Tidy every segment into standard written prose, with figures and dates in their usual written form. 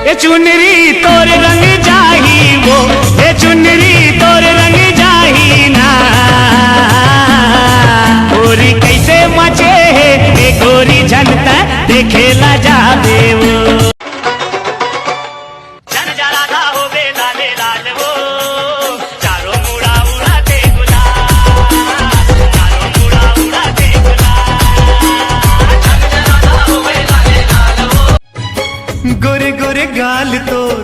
ए चुनरी तोर रंग जाही वो, ए चुनरी तोर रंग जाही ना। गोरी कैसे मचे है ए गोरी झनता देखेला जाबे वो। जन जरा था हो बे लाले लाल वो, चारों मुड़ा उड़ाते गुलाल, चारों मुड़ा उड़ाते गुलाल। जन जरा था हो बे लाले लाल वो। गोरे गोरे गाल तोर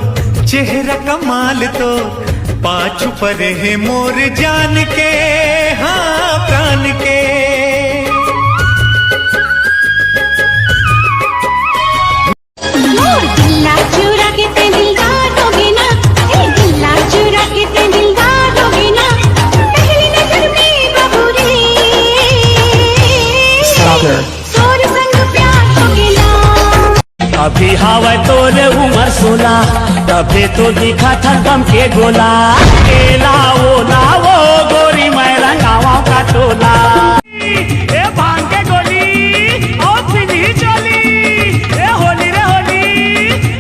चेहरा कमाल तोर, पाछू पर है मोर जान के हाँ प्राण के। मोर दिल्ला चुरा के ते दिलदार दोगे ना, ए दिल्ला चुरा के ते दिलदार दोगे ना। पहली नजर में बाबू रे सोर संग प्यार दोगे ना। अभी हवा तोर उमर 16, तबे तो दिखा था दम के गोला। ए लाओ लाओ गोरी मैं रंगावा का टोला। ए भांग के गोली ओ पिनी चली, ए होली रे होली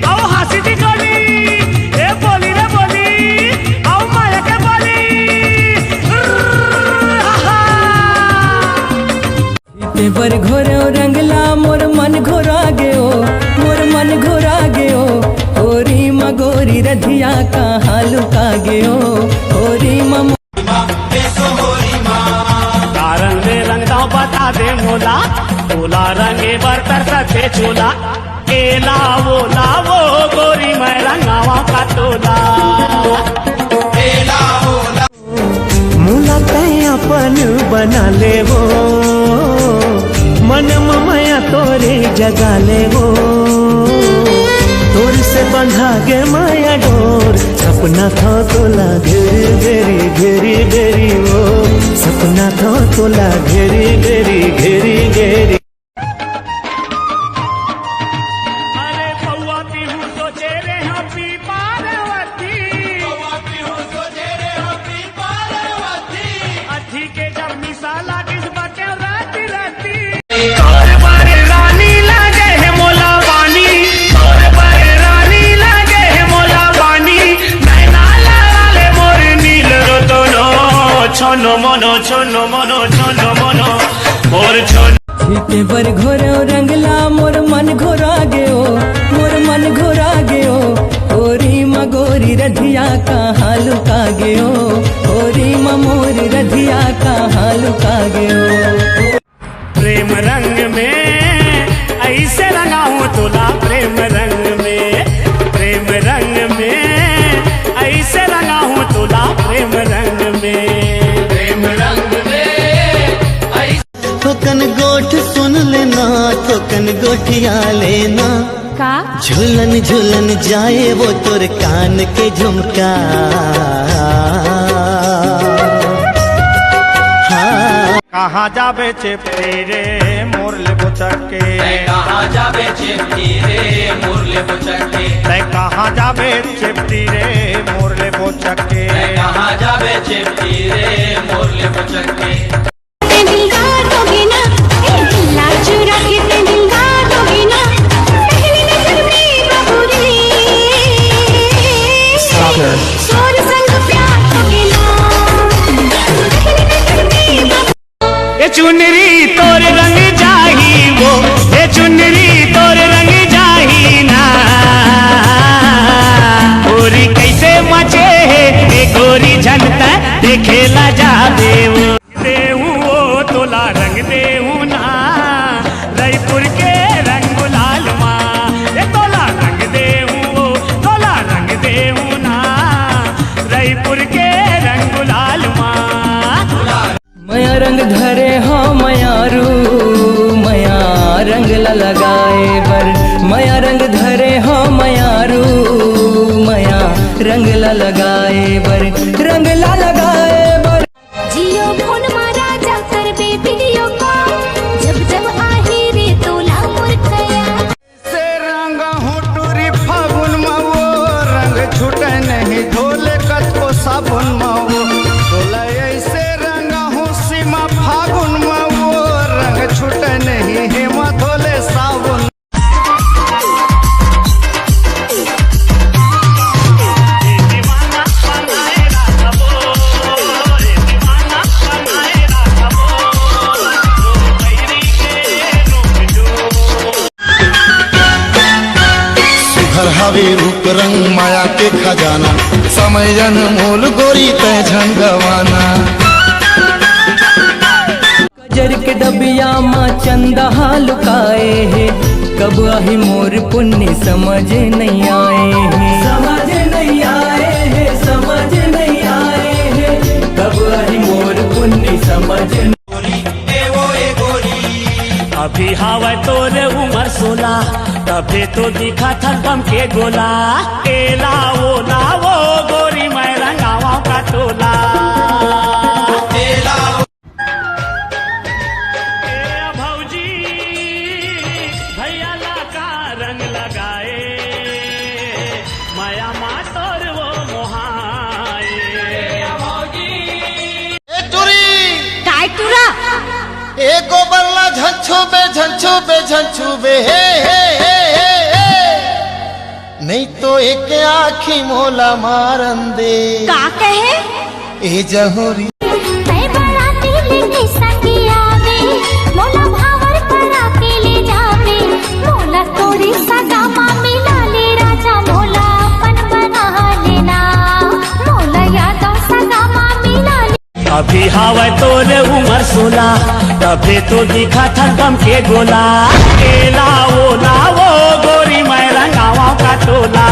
ओ हंसी दी गोली। ए बोली रे बोली ओ माया के बोली। पेपर घोरो रंगला मोर मन घोरा गयो, मोर मन घोरा गयो। होरी मगोरी रधिया का हालू का गयो, होरी मम रंग रंग दाव बता दे मोला, तोला रंगे बरतर सथे चोला। ए लावो लावो गोरी मैं रंगावा का टोला। मुला तय अपन बना ले वो, मन मया तोरे जगा ले वो। तोर से बंधा गे माया डोर, सपना था तोला घेरी घेरी घेरी घेरी वो। सपना था तोला घेरी घेरी घेरी घेरी। अरे पौआ पीहू सोचे रे हपी पार्वती, पौआ पीहू सोचे रे हपी पार्वती। अथी के जब मिसाला किस बटे राती राती। बार बार रानी लागे है मोला वानी, बार बार रानी लागे है मोला वानी। नैना लाले मोर नील रतनो, छोनो मनो छोनो मनो छोनो मनो मोर छोनो। पेपर घोरो रंगला मोर मन घोरा गयो, मोर मन घोरा गयो। होरी मगोरी रधिया का हालू का गयो, होरी ममोर रधिया का हालू का गयो। प्रेम रंग में ऐसे रंगा हूँ तोला, प्रेम रंग में, प्रेम रंग में ऐसे रंगा हूँ तोला। प्रेम रंग में, प्रेम रंग में थोकन गोठ सुन लेना, थोकन गोठिया लेना। का झूलन झूलन जाए वो तोर कान के झुमका। कहाँ जाबे चिपटी रे मोर ले बुचके, कहाँ जाबे चिपटी रे मोर ले बुचके। कहाँ जाबे चिपटी रे मोर ले बुचके, कहाँ जाबे चिपटी रे मोर ले बुचके। ते दिलदार दोगे ना, ए दिल्ला चुरा के ते दिलदार दोगे ना। पहली नजर में बाबू रे सोर संग प्यार दोगे ना। पहली नजर में बाबू। ए चुनरी तोर रंग जाही वो, ए चुनरी तोर रंग जाही ना। गोरी कैसे मचे है ए गोरी झनता देखेला जाबे वो। देहू वो तोला रंग देहू ना, रायपुर के रंग गुलाल माँ। ए तोला रंग देहू वो, तोला रंग देहू ना, रायपुर के रंग गुलाल माँ। मया रंग धरे हो मयारू, मया रंग ला लगाए बर। मया रंग धरे हो मयारू, मया रंग ला लगाए बर, रंग ला लगाए बर। जियो फोन मारा जा कर बे वीडियो कॉल, जब जब आही रे तोला मोर खया। से रंग हूँ टूरी फागुन में वो, रंग छूटे नहीं धोले कतो साबुन में वो। तोला ऐसे रंग हूँ सीमा फागुन में वो, रंग छूटे नहीं हेमा धोले साबुन। हवे रूप रंग माया के खजाना, समय अनमोल गोरी तय झन गवाना। गजर के डबिया माँ चंदा लुकाए है, कब आही मोर पुण्य समझ नहीं आए हैं, समझ नहीं आए हैं, समझ नहीं आए हैं, कब आही मोर पुण्य समझ। अभी हवा तोरे उमर 16, तबे तो दिखा था बम के गोला। एला वो ना वो गोरी मैं रंगावा का टोला। भौजी भैया ला का रंग लगाए, माया मा तोर वो मोहाए। काय तुरा ए गोबरला झंझू बे हे हे हे हे, नहीं तो एक आखी मोला मारन दे। का कहे ए जहोरी मैं बराती लेके सखी आवे, मोला भावर करा के ले जावे, मोला तोरी सगा मामी लाले राजा, मोला अपन बना लेना, मोला यादव सगा मामी लाले। अभी हवा तोरे उमर 16, तबे तो दिखा था बम के गोला। एला वो ना वो गोरी मैं रंगावा का टोला।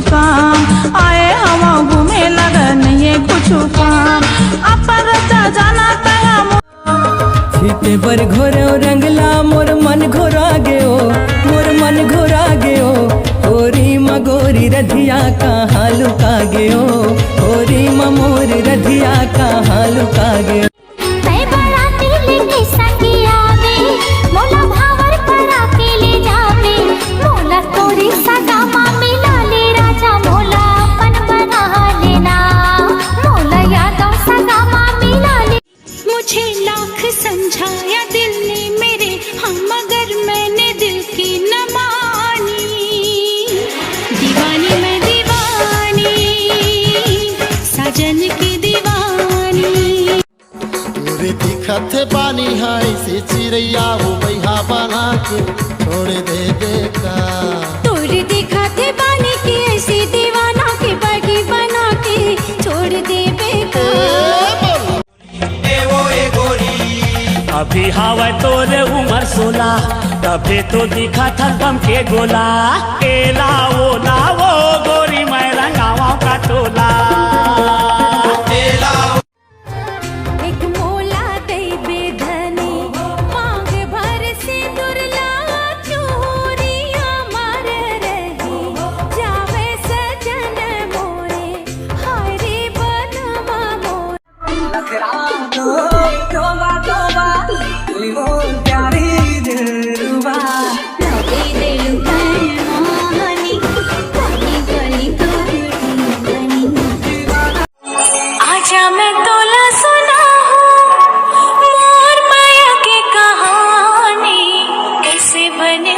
काम आए हवा घूमे लगा नहीं कुछ काम अपन रचा जाना तया सीते पर घोरो रंगला मोर मन घोरा गयो, मोर मन घोरा गयो, होरी मगोरी रधिया कहाँ लुका गयो, होरी मोर रधिया कहाँ लुका गयो। मैं बराती लेके सखी आवे, मोला भावर करा के ले जावे, मोला तोरी सगा मामी लाले राजा, मोला अपन बना लेना, मोला यादव सगा मामी लाले। मुझे लाख समझाया दिल ने मेरे, हम मगर मैंने दिल की न मानी, दीवानी मैं दीवानी, साजन की दीवानी। तोरे दिखत बानी हाय से चिड़ैया वो बैहा बना के छोड़ दे का। तोरे देखा थे बानी की ऐसी दीवाना के बागी बना के छोड़ दे बेका। अभी हवा तोरे उमर 16, तबे तो दिखा था बम के गोला। एला वो ना वो गोरी मैं रंगावा का टोला। एक मोला दे बेधनी मांग भर से दुर्ला, चोरिया मार रही जावे सजन मोरे, हरे बनवा मोरे। लगे दिल मोहनी, गली गली गली आजा मैं तोला सुना हूँ मोर माया की कहानी, कैसे बने